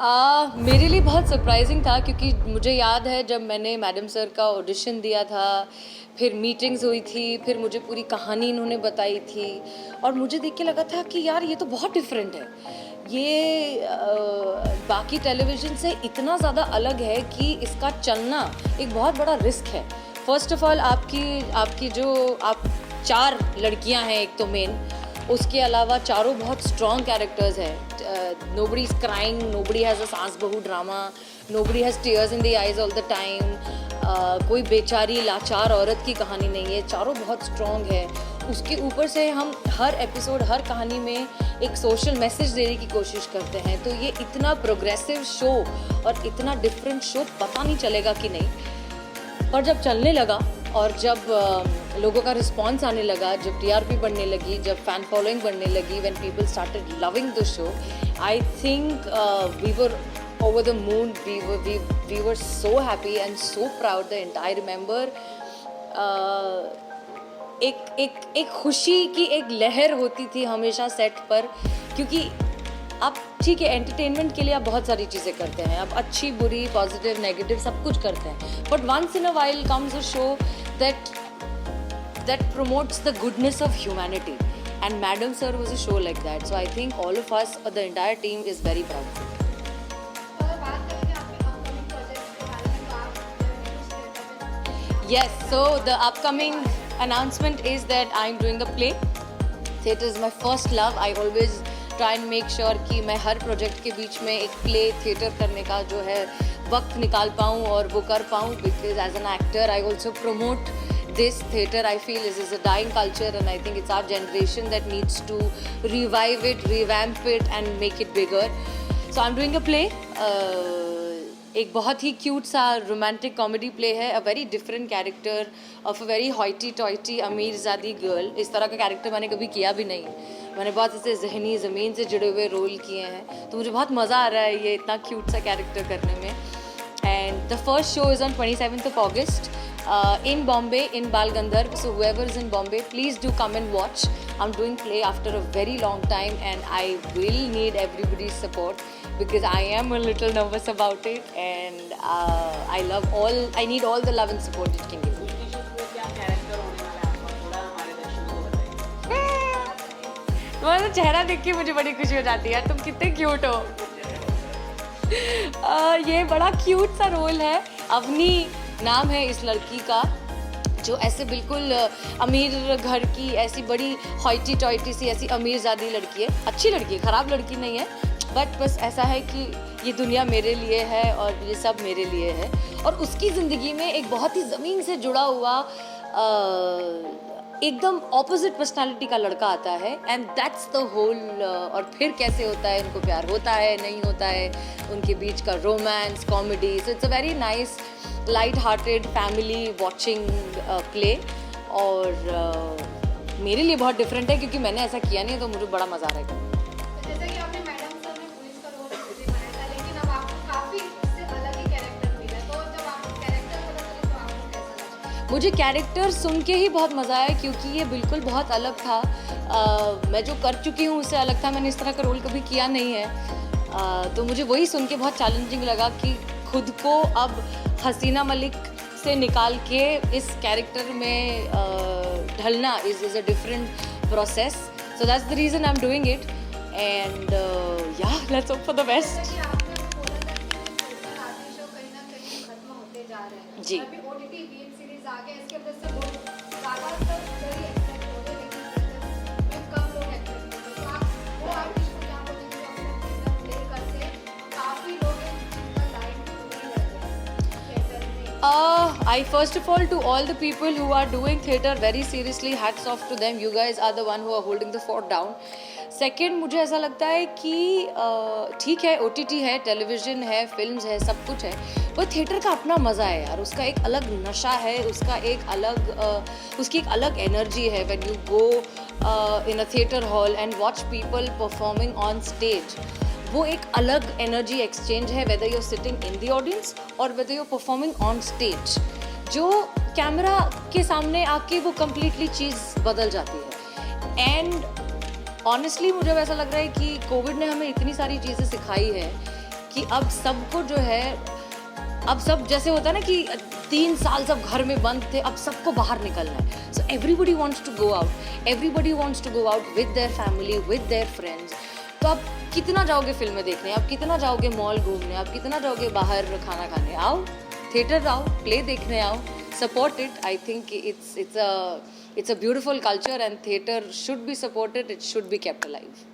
मेरे लिए बहुत सरप्राइजिंग था क्योंकि मुझे याद है जब मैंने मैडम सर का ऑडिशन दिया था, फिर मीटिंग्स हुई थी, फिर मुझे पूरी कहानी इन्होंने बताई थी और मुझे देख के लगा था कि यार ये तो बहुत डिफरेंट है। ये बाकी टेलीविज़न से इतना ज़्यादा अलग है कि इसका चलना एक बहुत बड़ा रिस्क है। फर्स्ट ऑफ ऑल आपकी जो आप 4 लड़कियां हैं एक तो मेन, उसके अलावा चारों बहुत स्ट्रॉन्ग कैरेक्टर्स हैं। Nobody is crying, nobody has a सास बहू drama, nobody has tears in the eyes all the time. कोई बेचारी लाचार औरत की कहानी नहीं है, चारों बहुत स्ट्रॉन्ग है। उसके ऊपर से हम हर एपिसोड, हर कहानी में एक सोशल मैसेज देने की कोशिश करते हैं। तो ये इतना प्रोग्रेसिव शो और इतना डिफरेंट शो पता नहीं चलेगा कि नहीं, पर जब चलने लगा और जब लोगों का रिस्पॉन्स आने लगा, जब टीआरपी बढ़ने लगी, जब फैन फॉलोइंग बढ़ने लगी, when people started loving the show, I think we were over the moon. We were so happy and so proud. The entire remember एक खुशी की एक लहर होती थी हमेशा सेट पर, क्योंकि आप ठीक है एंटरटेनमेंट के लिए आप बहुत सारी चीज़ें करते हैं, आप अच्छी बुरी पॉजिटिव नेगेटिव सब कुछ करते हैं, but once in a while comes a show that promotes the goodness of humanity, and Madam Sir was a show like that. So I think all of us, the entire team is very proud. Yes, so the upcoming announcement is that I'm doing a play. Theatre is my first love. I always try and make sure कि मैं हर project के बीच में एक play theatre करने का जो है वक्त निकाल पाऊँ और वो कर पाऊँ, because as an actor I also promote this theatre. I feel this is a dying culture and I think it's our generation that needs to revive it, revamp it and make it bigger. So I'm doing a play. एक बहुत ही cute सा romantic comedy play है, a very different character of a very hoity toity अमीरजादी girl. इस तरह का character मैंने कभी किया भी नहीं। मैंने बहुत ऐसे जहनी ज़मीन से जुड़े हुए रोल किए हैं, तो मुझे बहुत मज़ा आ रहा है ये इतना क्यूट सा कैरेक्टर करने में। And the first show is on 27th of August in Bombay, in Bal Gandharv. So whoever is in Bombay, please do come and watch. I'm doing play after a very long time and I will need everybody's support because I am a little nervous about it, and I need all the love and support it can give. तुम्हारा चेहरा देख के मुझे बड़ी खुशी हो जाती है यार, तुम कितने क्यूट हो। ये बड़ा क्यूट सा रोल है। अवनी नाम है इस लड़की का, जो ऐसे बिल्कुल अमीर घर की ऐसी बड़ी हॉइटी टॉइटी सी ऐसी अमीरजादी लड़की है। अच्छी लड़की है, ख़राब लड़की नहीं है, बट बस ऐसा है कि ये दुनिया मेरे लिए है और ये सब मेरे लिए है। और उसकी ज़िंदगी में एक बहुत ही ज़मीन से जुड़ा हुआ एकदम ऑपोजिट पर्सनालिटी का लड़का आता है, एंड दैट्स द होल। और फिर कैसे होता है, उनको प्यार होता है नहीं होता है, उनके बीच का romance, comedy. So it's a very nice light hearted family watching play, और मेरे लिए बहुत डिफरेंट है क्योंकि मैंने ऐसा किया नहीं है, तो मुझे बड़ा मज़ा आ रहा है। जैसे कि आपने मैडम सर में पुलिस का रोल निभाया था, लेकिन अब आपको काफ़ी उससे अलग ही कैरेक्टर मिला, तो जब आपको कैरेक्टर पता चला तो आपको कैसा लगा? मुझे कैरेक्टर सुन के ही बहुत मज़ा आया क्योंकि ये बिल्कुल बहुत अलग था। मैं जो कर चुकी हूँ उससे अलग था, मैंने इस तरह का रोल कभी किया नहीं है। तो मुझे वही सुन के बहुत चैलेंजिंग लगा कि खुद को अब हसीना मलिक से निकाल के इस कैरेक्टर में ढलना is a different process. So that's the reason I am doing it, and yeah let's hope for the best. जैसे आपने बोला था कि सोशल आदि शो कहीं ना कहीं खत्म होते जा रहे हैं जी। अभी ओटीटी वेब सीरीज आ गया, इसके वजह से लोग ज़्यादातर उधर ही एक्सेप्ट हो रहे हैं, लेकिन में कम लोग एक्सेप्ट होते हैं। तो आप वो आर्टिस्ट को क्या बोलेंगे जो अपने थिएटर प्ले करते हैं, काफ़ी लोग हैं जिनका लाइन पूरी रहते हैं थिएटर में? I first of all, to all the people who are doing theatre very seriously, hats off to them. You guys are the one who are holding the fort down. Second, मुझे ऐसा लगता है कि ठीक है OTT है, television है, films है, सब कुछ है, पर थिएटर का अपना मज़ा है यार। उसका एक अलग नशा है, उसका एक अलग उसकी एक अलग एनर्जी है। When you go in a theatre hall and watch people performing on stage, वो एक अलग एनर्जी एक्सचेंज है, whether you sitting in the audience और whether you performing on stage. जो कैमरा के सामने आके वो कम्प्लीटली चीज़ बदल जाती है। एंड ऑनेस्टली मुझे वैसा लग रहा है कि कोविड ने हमें इतनी सारी चीज़ें सिखाई है कि अब सबको जो है, अब सब जैसे होता है ना कि 3 साल सब घर में बंद थे, अब सबको बाहर निकलना है. So everybody wants to go out, everybody wants to go out with their family, with their friends. तो आप कितना जाओगे फिल्में देखने, आप कितना जाओगे मॉल घूमने, आप कितना जाओगे बाहर खाना खाने. आओ थिएटर आओ, प्ले देखने आओ, support it. I think it's a beautiful culture and theatre should be supported, it should be kept alive.